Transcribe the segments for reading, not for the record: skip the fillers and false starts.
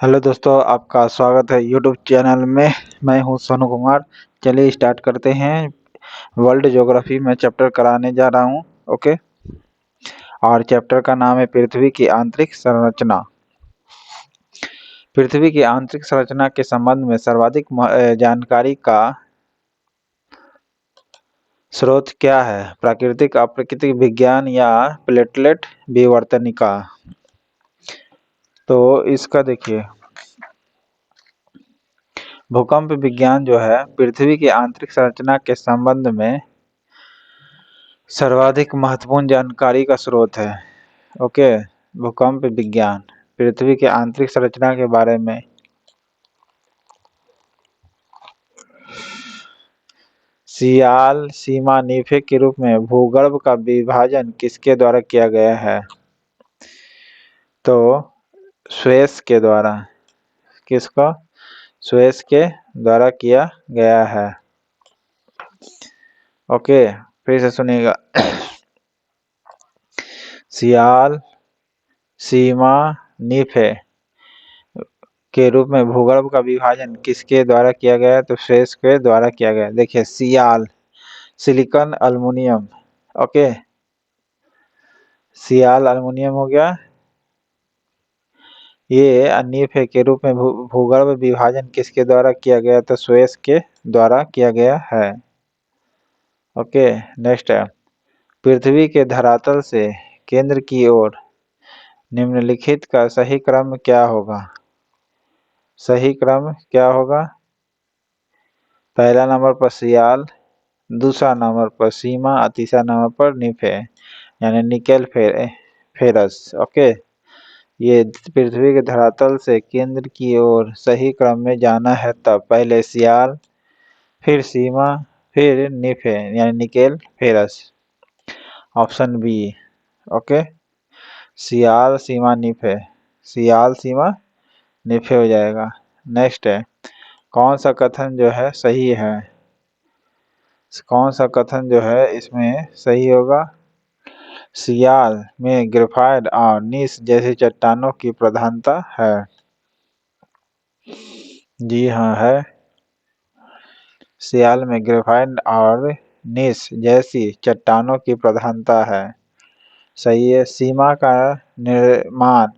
Hello दोस्तों, आपका स्वागत है यूट्यूब चैनल में। मैं हूं सोनू कुमार। चलिए स्टार्ट करते हैं। वर्ल्ड ज्योग्राफी में चैप्टर कराने जा रहा हूं। ओके। और चैप्टर का नाम है पृथ्वी की आंतरिक संरचना। पृथ्वी की आंतरिक संरचना के संबंध में सर्वाधिक जानकारी का स्रोत क्या है? प्राकृतिक, अप्राकृतिक, विज्ञान या प्लेटलेट विवर्तनिका? तो इसका देखिए, भूकंप विज्ञान जो है पृथ्वी की आंतरिक संरचना के संबंध में सर्वाधिक महत्वपूर्ण जानकारी का स्रोत है। ओके। भूकंप विज्ञान पृथ्वी की आंतरिक संरचना के बारे में सियाल सीमा नीफे के रूप में भूगर्भ का विभाजन किसके द्वारा किया गया है? तो स्वेस के द्वारा। किसको? स्वेस के द्वारा किया गया है। ओके, फिर से सुनिएगा। सियाल सीमा नीफे के रूप में भूगर्भ का विभाजन किसके द्वारा किया गया है? तो स्वेस के द्वारा किया गया है। देखिए, सियाल सिलिकॉन एल्युमिनियम। ओके, सियाल एल्युमिनियम हो गया। ये नीफे के रूप में भूगर्भ विभाजन किसके द्वारा किया गया? तो स्वेस के द्वारा किया गया है। ओके, नेक्स्ट है, पृथ्वी के धरातल से केंद्र की ओर निम्नलिखित का सही क्रम क्या होगा? सही क्रम क्या होगा? पहला नंबर पर सियाल, दूसरा नंबर पर सीमा और तीसरा नंबर पर नीफे यानी निकेल फेरस। ओके, ये पृथ्वी के धरातल से केंद्र की ओर सही क्रम में जाना है तब पहले सियाल, फिर सीमा, फिर नीफे यानी nickel ferrous. Option B. Okay, sial sima nife, sial sima nife हो जाएगा। नेक्स्ट है, कौन सा कथन जो है सही है? कौन सा कथन जो है इसमें सही होगा? सियाल में ग्रेफाइट और नीस जैसी चट्टानों की प्रधानता है। जी हाँ, है। सियाल में ग्रेफाइट और नीस जैसी चट्टानों की प्रधानता है। सही है। सीमा का निर्माण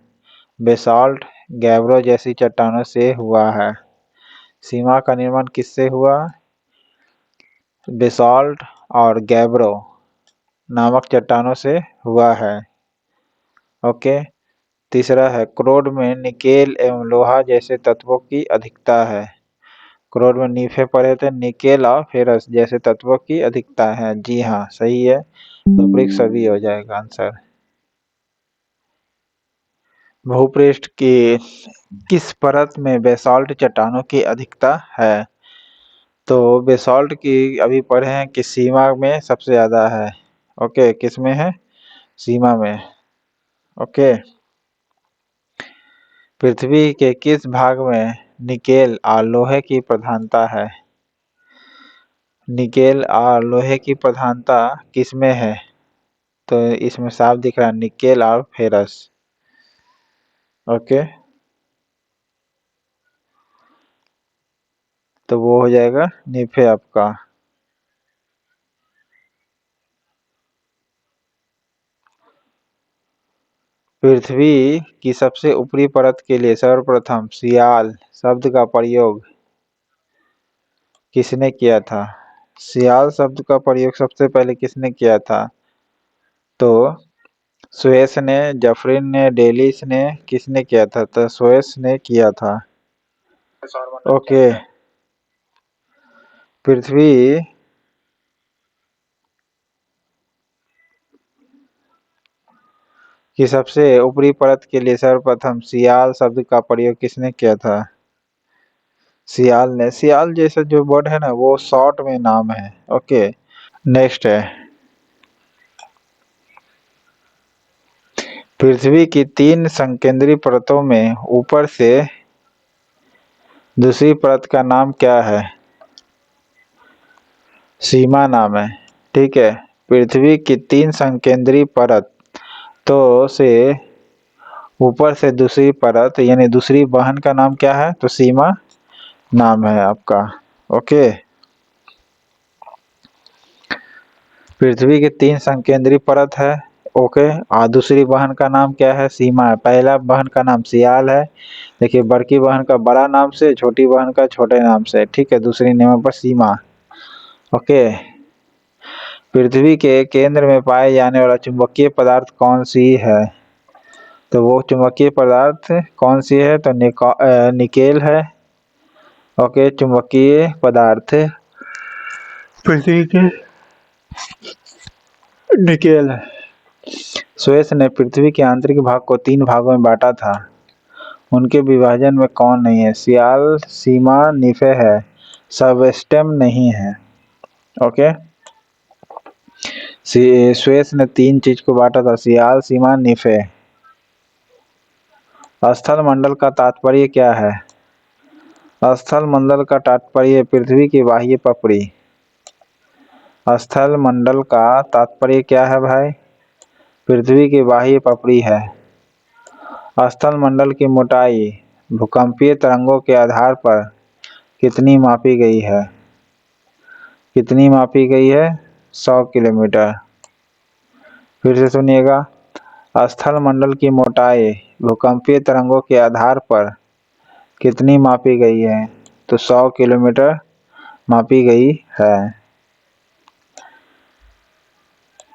बेसाल्ट, गैब्रो जैसी चट्टानों से हुआ है। सीमा का निर्माण किससे हुआ? बेसाल्ट और गैब्रो नामक चट्टानों से हुआ है। ओके। तीसरा है, क्रोड में निकेल एवं लोहा जैसे तत्वों की अधिकता है। क्रोड में नीफे पड़े थे, निकेल और फेरस जैसे तत्वों की अधिकता है। जी हाँ, सही है। तो ब्रिक सभी हो जाएगा आंसर। भूपृष्ठ की किस परत में बेसाल्ट चट्टानों की अधिकता है? तो बेसाल्ट की अभी पढ़े हैं कि सीमा में सबसे ज्यादा है। ओके, किस में है? सीमा में। ओके, पृथ्वी के किस भाग में निकेल और लोहे की प्रधानता है? निकेल और लोहे की प्रधानता किस में है? तो इसमें साफ दिख रहा है, निकेल और फेरस। ओके, तो वो हो जाएगा नीफे आपका। पृथ्वी की सबसे ऊपरी परत के लिए सर्वप्रथम सियाल शब्द का प्रयोग किसने किया था? सियाल शब्द का प्रयोग सबसे पहले किसने किया था? तो स्वेस ने, जफरिन ने, डेलिस ने, किसने किया था? तो स्वेस ने किया था। ओके, पृथ्वी की सबसे ऊपरी परत के लिए सर्वप्रथम सियाल शब्द का प्रयोग किसने किया था? सियाल ने। सियाल जैसा जो वर्ड है ना, वो शॉर्ट में नाम है। ओके, नेक्स्ट है, पृथ्वी की 3 संकेंद्री परतों में ऊपर से दूसरी परत का नाम क्या है? सीमा नाम है। ठीक है, पृथ्वी की 3 संकेंद्री परत तो से ऊपर से दूसरी परत यानी दूसरी बहन का नाम क्या है? तो सीमा नाम है आपका। ओके। पृथ्वी की 3 संकेंद्रीय परत है। ओके। और दूसरी बहन का नाम क्या है? सीमा है। पहला बहन का नाम सियाल है। देखिए, बड़की बहन का बड़ा नाम से, छोटी बहन का छोटे नाम से। ठीक है, दूसरी नाम पर सीमा। ओके। पृथ्वी के केंद्र में पाए जाने वाला चुंबकीय पदार्थ कौन सी है? तो वो चुंबकीय पदार्थ कौन सी है? तो निकेल है। ओके, चुंबकीय पदार्थ पृथ्वी के निकेल है। सुएज ने पृथ्वी के आंतरिक भाग को 3 भागों में बांटा था। उनके विभाजन में कौन नहीं है? सियाल, सीमा, निफे है। सबस्टेम नहीं है। ओके। सुएज ने 3 चीज को बांटा था, सियाल, सीमा, निफे। स्थल मंडल का तात्पर्य क्या है? स्थल मंडल का तात्पर्य पृथ्वी की बाह्य पपड़ी। स्थल मंडल का तात्पर्य क्या है भाई? पृथ्वी की बाह्य पपड़ी है। स्थल मंडल की मोटाई भूकंपीय तरंगों के आधार पर कितनी मापी गई है? कितनी मापी गई है? 100 किलोमीटर। फिर से सुनिएगा, स्थल मंडल की मोटाई भूकंपीय तरंगों के आधार पर कितनी मापी गई है? तो 100 किलोमीटर मापी गई है।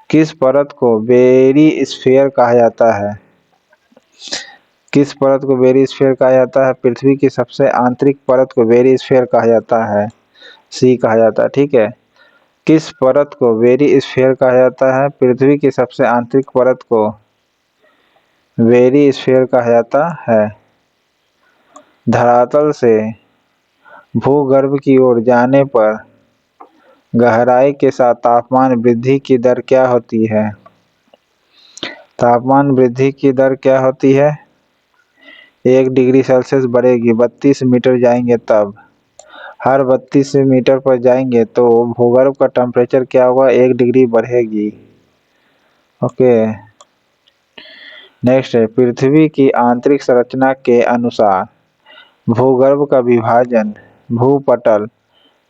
किस परत को बेरिस्फीयर कहा जाता है? किस परत को बेरिस्फीयर कहा जाता है? पृथ्वी की सबसे आंतरिक परत को बेरिस्फीयर कहा जाता है। सी कहा जाता है। ठीक है। किस परत को बेरिस्फीयर कहा जाता है? पृथ्वी की सबसे आंतरिक परत को बेरिस्फीयर कहा जाता है। धरातल से भूगर्भ की ओर जाने पर गहराई के साथ तापमान वृद्धि की दर क्या होती है? तापमान वृद्धि की दर क्या होती है? 1 डिग्री सेल्सियस बढ़ेगी। 32 मीटर जाएंगे तब। हर 32 मीटर पर जाएंगे तो भूगर्भ का टेम्परेचर क्या होगा? 1 डिग्री बढ़ेगी। ओके। नेक्स्ट है, पृथ्वी की आंतरिक संरचना के अनुसार भूगर्भ का विभाजन भूपटल,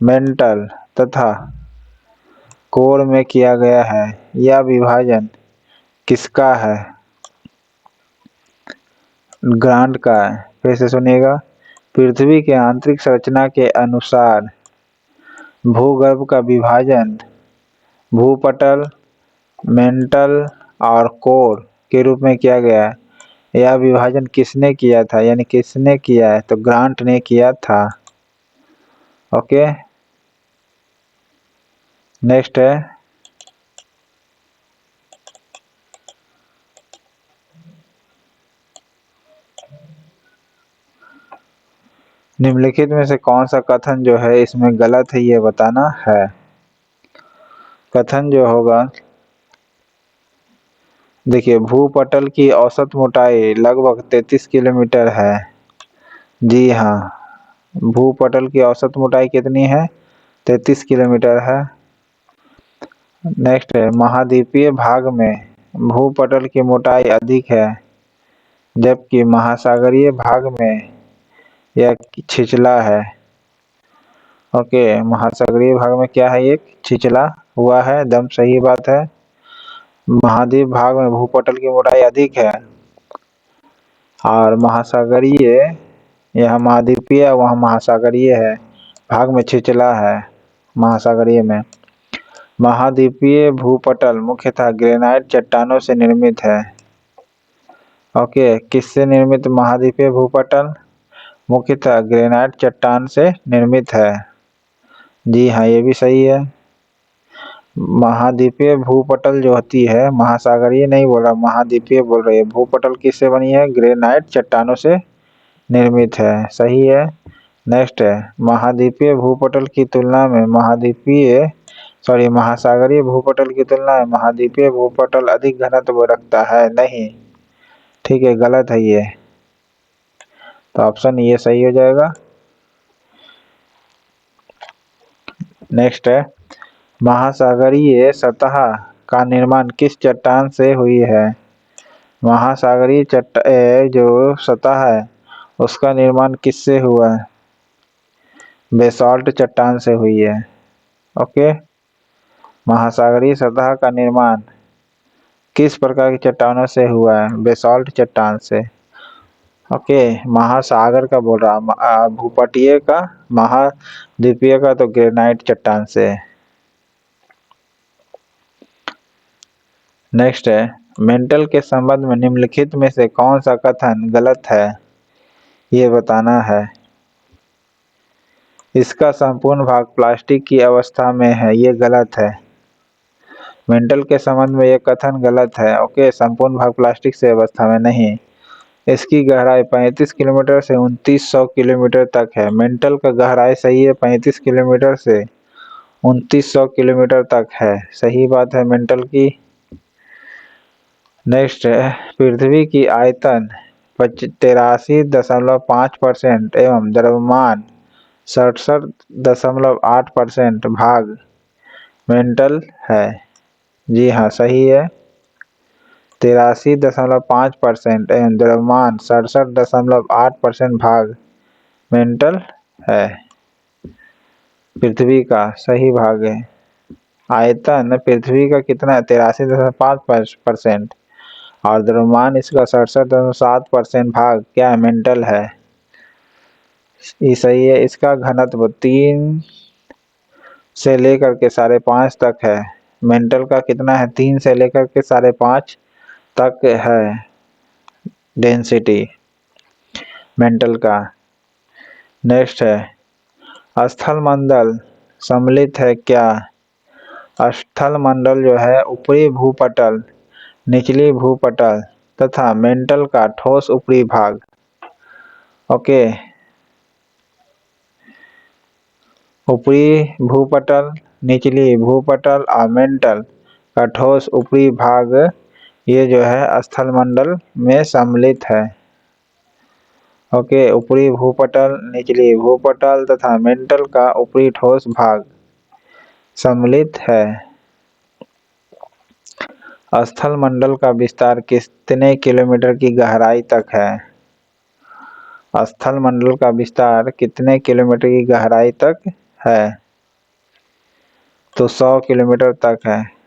मेंटल तथा कोर में किया गया है। यह विभाजन किसका है? ग्रांट का है। फिर से सुनिएगा, पृथ्वी के आंतरिक संरचना के अनुसार भूगर्भ का विभाजन भूपटल, मेंटल और कोर के रूप में किया गया है। यह विभाजन किसने किया था? यानी किसने किया है? तो ग्रांट ने किया था। ओके। नेक्स्ट है, निम्नलिखित में से कौन सा कथन जो है इसमें गलत है, ये बताना है। कथन जो होगा, देखिए, भूपटल की औसत मोटाई लगभग 33 किलोमीटर है। जी हाँ, भूपटल की औसत मोटाई कितनी है? 33 किलोमीटर है। नेक्स्ट है, महाद्वीपीय भाग में भूपटल की मोटाई अधिक है, जबकि महासागरीय भाग में यह छिछला है। ओके, महासागरीय भाग में क्या है? एक छिछला हुआ है। एकदम सही बात है। महाद्वीप भाग में भूपटल की मोटाई अधिक है और महासागरीय, यह महाद्वीपीय वहाँ महासागरीय है, भाग में छिछला है महासागरीय में। महाद्वीपीय भूपटल मुख्यतः ग्रेनाइट चट्टानों से निर्मित है। ओके, किससे निर्मित महाद्वीपीय भूपटल? मुख्यतः ग्रेनाइट चट्टान से निर्मित है। जी हाँ, ये भी सही है। महाद्वीपीय भूपटल जो होती है, महासागरीय नहीं बोल रहा, महाद्वीपीय बोल रही है। भूपटल किससे बनी है? ग्रेनाइट चट्टानों से निर्मित है। सही है। नेक्स्ट है, महाद्वीपीय भूपटल की तुलना में महासागरीय भूपटल की तुलना में महाद्वीपीय भूपटल अधिक घनत्व रखता है। नहीं, ठीक है, गलत है ये। तो ऑप्शन ये सही हो जाएगा। नेक्स्ट है, महासागरीय सतह का निर्माण किस चट्टान से हुई है? महासागरीय जो सतह है उसका निर्माण किससे हुआ है? बेसाल्ट चट्टान से हुई है। ओके, महासागरीय सतह का निर्माण किस प्रकार की चट्टानों से हुआ है? बेसाल्ट चट्टान से। ओके, महासागर का बोल रहा, भूपटीय का, महाद्वीपीय का तो ग्रेनाइट चट्टान से। नेक्स्ट है, मेंटल के संबंध में निम्नलिखित में से कौन सा कथन गलत है, ये बताना है। इसका संपूर्ण भाग प्लास्टिक की अवस्था में है, ये गलत है। मेंटल के संबंध में ये कथन गलत है। ओके, संपूर्ण भाग प्लास्टिक से अवस्था में नहीं। इसकी गहराई 35 किलोमीटर से 2900 किलोमीटर तक है। मेंटल का गहराई सही है 35 किलोमीटर से 2900 किलोमीटर तक है, सही बात है मेंटल की। नेक्स्ट है, पृथ्वी की आयतन 83.5% एवं द्रव्यमान 67.8% भाग मेंटल है। जी हाँ, सही है। 83.5% एवं द्रव्यमान 67.8% भाग मेंटल है, पृथ्वी का सही भाग है। आयतन पृथ्वी का कितना है? 83.5% और द्रव्यमान इसका 67.7% भाग क्या है? मेंटल है, ये सही है। इसका घनत्व 3 से लेकर के 5.5 तक है। मेंटल का कितना है? 3 से लेकर के 5.5 तक है डेंसिटी मेंटल का। नेक्स्ट है, स्थल मंडल सम्मिलित है क्या? स्थल मंडल जो है ऊपरी भूपटल, निचली भूपटल तथा मेंटल का ठोस ऊपरी भाग। ओके, ऊपरी भूपटल, निचली भूपटल और मेंटल का ठोस ऊपरी भाग, ये जो है स्थल मंडल में सम्मिलित है। ओके, ऊपरी भूपटल, निचली भूपटल तथा मेंटल का ऊपरी ठोस भाग सम्मिलित है। स्थल मंडल का विस्तार कितने किलोमीटर की गहराई तक है? स्थल मंडल का विस्तार कितने किलोमीटर की गहराई तक है? तो 100 किलोमीटर तक है।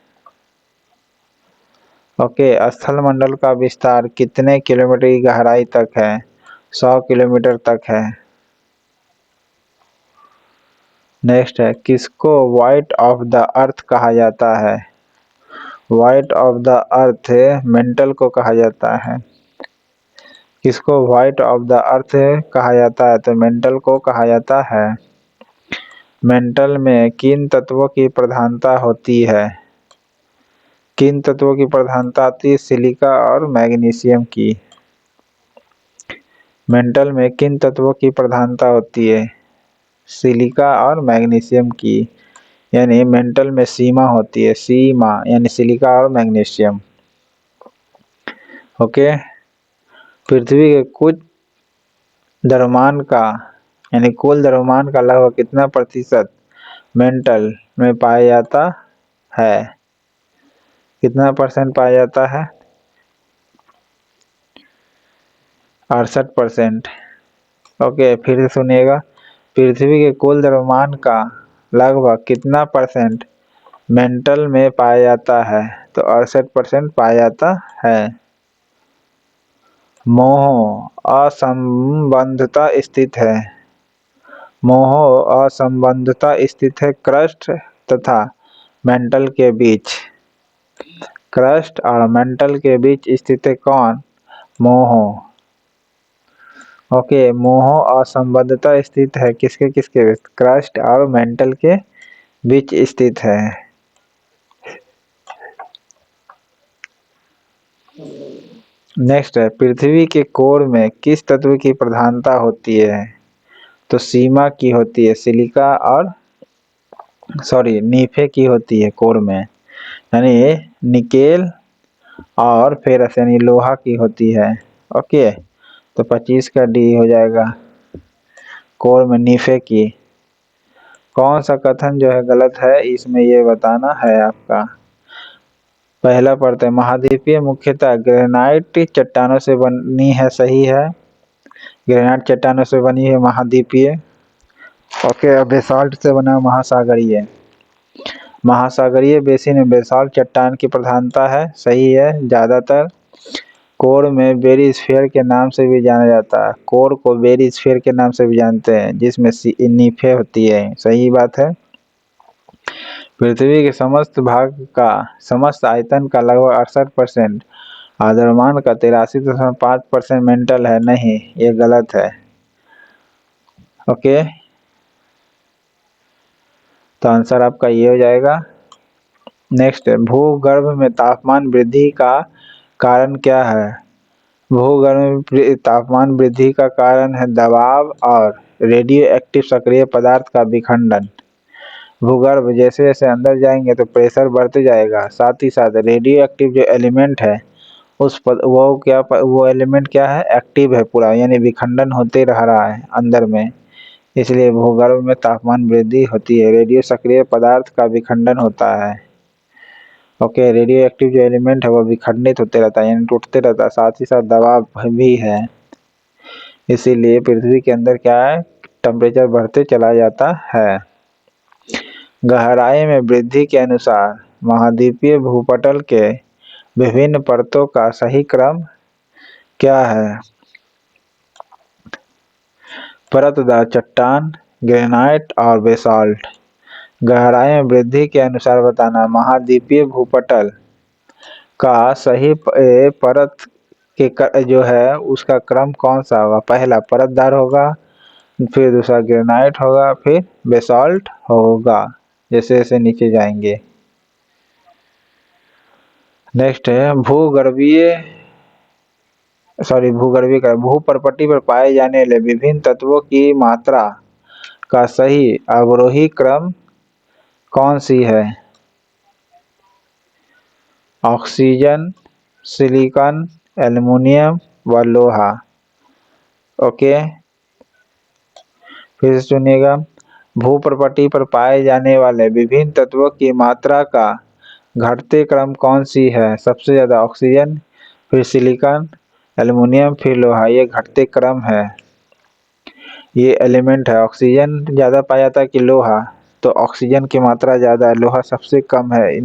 ओके, स्थल मंडल का विस्तार कितने किलोमीटर की गहराई तक है? 100 किलोमीटर तक है। नेक्स्ट है, किसको व्हाइट ऑफ द अर्थ कहा जाता है? White of the earth mental को कहा जाता है। किसको व्हाइट ऑफ द अर्थ कहा जाता है? तो मेंटल को कहा जाता है। मेंटल में किन तत्वों की प्रधानता होती है? किन तत्वों की प्रधानता आती है? सिलिका और मैग्नीशियम की। मेंटल में किन तत्वों की प्रधानता होती है? सिलिका और मैग्नीशियम की। यानी मेंटल में सीमा होती है, सीमा यानी सिलिका और मैग्नीशियम। ओके, पृथ्वी के कुछ द्रव्यमान का यानी कुल द्रव्यमान का लगभग कितना प्रतिशत मेंटल में पाया जाता है? कितना % पाया जाता है? 68%। ओके, फिर से सुनिएगा, पृथ्वी के कुल द्रव्यमान का लगभग कितना % मेंटल में पाया जाता है? तो 68% पाया जाता है। मोह असंबद्धता स्थित है। मोह असंबद्धता स्थित है क्रस्ट तथा मेंटल के बीच। क्रस्ट और मेंटल के बीच स्थित है कौन? मोह। ओके, मोह असंबद्धता स्थित है किसके किसके बीच? क्रस्ट और मेंटल के बीच स्थित है। नेक्स्ट है, पृथ्वी के कोर में किस तत्व की प्रधानता होती है? तो सीमा की होती है, सिलिका और नीफे की होती है कोर में, यानी निकेल और फेरस यानी लोहा की होती है। ओके, तो 25 का डी हो जाएगा, कोर में नीफे की। कौन सा कथन जो है गलत है इसमें, ये बताना है आपका। पहला परत है महाद्वीपीय मुख्यतः ग्रेनाइट चट्टानों से बनी है, सही है। ग्रेनाइट चट्टानों से बनी है महाद्वीपीय। ओके, बेसाल्ट से बना महासागरीय। महासागरीय बेसिन में बेसाल्ट चट्टान की प्रधानता है, सही है ज्यादातर। कोर में बेरी स्फीयर के नाम से भी जाना जाता है। कोर को बेरी स्फीयर के नाम से भी जानते हैं, जिसमें नीफे होती है, सही बात है। पृथ्वी के समस्त भाग का समस्त आयतन का लगभग 68%, द्रव्यमान का 83.5% मेंटल है, नहीं ये गलत है। ओके, तो आंसर आपका ये हो जाएगा। नेक्स्ट है भूगर्भ में तापमान वृद्धि का कारण क्या है। भूगर्भ में तापमान वृद्धि का कारण है दबाव और रेडियो एक्टिव सक्रिय पदार्थ का विखंडन। भूगर्भ जैसे जैसे अंदर जाएंगे तो प्रेशर बढ़ते जाएगा, साथ ही साथ रेडियो एक्टिव जो एलिमेंट है वो एलिमेंट क्या है, एक्टिव है पूरा, यानी विखंडन होते रह रहा है अंदर में, इसलिए भूगर्भ में तापमान वृद्धि होती है, रेडियो सक्रिय पदार्थ का विखंडन होता है। ओके, रेडियो एक्टिव जो एलिमेंट है वो विखंडित होते रहता है, यानी टूटते रहता है, साथ ही साथ दबाव भी है, इसीलिए पृथ्वी के अंदर क्या है, टेम्परेचर बढ़ते चला जाता है। गहराई में वृद्धि के अनुसार महाद्वीपीय भूपटल के विभिन्न परतों का सही क्रम क्या है। परतदार चट्टान, ग्रेनाइट और बेसाल्ट। गहराई में वृद्धि के अनुसार बताना। महाद्वीपीय भूपटल का सही परत के जो है उसका क्रम कौन सा होगा। पहला परतदार होगा, फिर दूसरा ग्रेनाइट होगा, फिर बेसाल्ट होगा, जैसे जैसे नीचे जाएंगे। नेक्स्ट है भूपर्पटी पर पाए जाने वाले विभिन्न तत्वों की मात्रा का सही अवरोही क्रम कौन सी है। ऑक्सीजन, सिलिकॉन, एल्युमिनियम व लोहा। ओके, फिर से सुनिएगा। भूपर्पटी पर पाए जाने वाले विभिन्न तत्वों की मात्रा का घटते क्रम कौन सी है। सबसे ज्यादा ऑक्सीजन, फिर सिलिकॉन, एल्युमिनियम, फिर लोहा, ये घटते क्रम है। ये एलिमेंट है, ऑक्सीजन ज्यादा पाया जाता है कि लोहा, तो ऑक्सीजन की मात्रा ज्यादा है, लोहा सबसे कम है।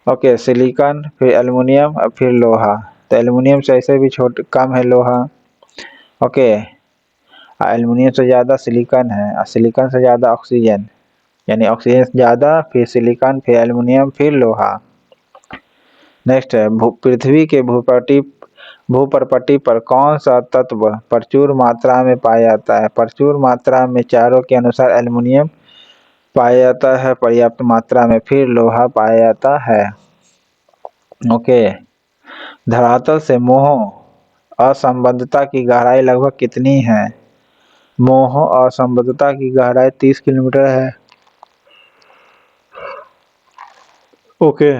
ओके, सिलिकॉन, फिर एल्युमिनियम और फिर लोहा, तो एल्युमिनियम से ऐसे भी कम है लोहा। ओके, एल्युमिनियम से ज़्यादा सिलिकॉन है और सिलिकॉन से ज़्यादा ऑक्सीजन, यानी ऑक्सीजन ज़्यादा, फिर सिलिकॉन, फिर एल्युमिनियम, फिर लोहा। नेक्स्ट है पृथ्वी के भूपर्पटी पर कौन सा तत्व प्रचुर मात्रा में पाया जाता है। प्रचुर मात्रा में चारों के अनुसार एल्युमिनियम पाया जाता है पर्याप्त मात्रा में, फिर लोहा पाया जाता है। ओके, धरातल से मोह असंबद्धता की गहराई लगभग कितनी है। मोह असंबद्धता की गहराई 30 किलोमीटर है। ओके,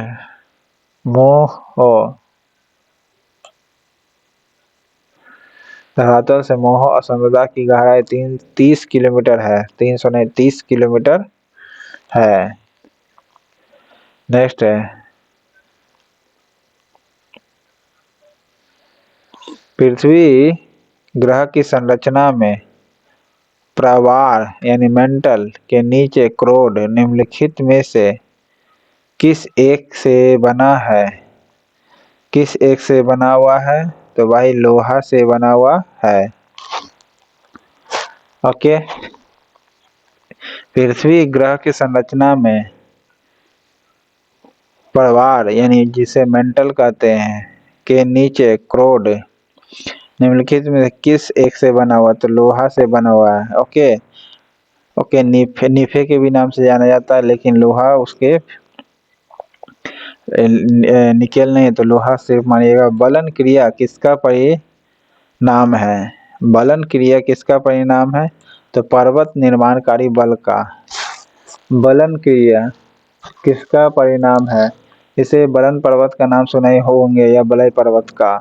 मोह धरातल से मोह असंबद्धता की गहराई 30 किलोमीटर है, 300 नहीं 30 किलोमीटर है। नेक्स्ट है पृथ्वी ग्रह की संरचना में प्रवार यानी मेंटल के नीचे क्रोड निम्नलिखित में से किस एक से बना है। किस एक से बना हुआ है, तो भाई लोहा से बना हुआ है। ओके, पृथ्वी ग्रह की संरचना में प्रवार यानी जिसे मेंटल कहते हैं के नीचे क्रोड निम्नलिखित में किस एक से बना हुआ, तो लोहा से बना हुआ है। ओके, नीफे के भी नाम से जाना जाता है, लेकिन लोहा उसके निकेल नहीं, तो लोहा से मानिएगा। बलन क्रिया किसका परिणाम है। बलन क्रिया किसका परिणाम है, तो पर्वत निर्माणकारी बल का। बलन क्रिया किसका परिणाम है। इसे बलन पर्वत का नाम सुने होंगे या बलय पर्वत का,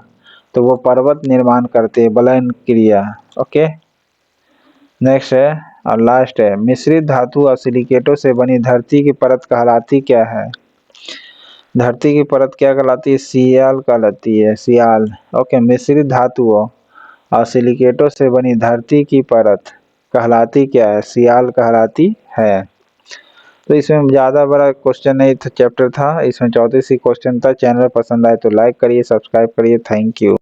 तो वो पर्वत निर्माण करते हैं, बलन क्रिया। ओके, नेक्स्ट है और लास्ट है मिश्रित धातु और सिलिकेटों से बनी धरती की परत कहलाती क्या है। धरती की परत क्या कहलाती है? सियाल कहलाती है, सियाल। ओके, मिश्रित धातुओं और सिलिकेटों से बनी धरती की परत कहलाती क्या है? सियाल कहलाती है। तो इसमें ज़्यादा बड़ा क्वेश्चन नहीं था, चैप्टर था, इसमें 34 ही क्वेश्चन था। चैनल पसंद आए तो लाइक करिए, सब्सक्राइब करिए। Thank you.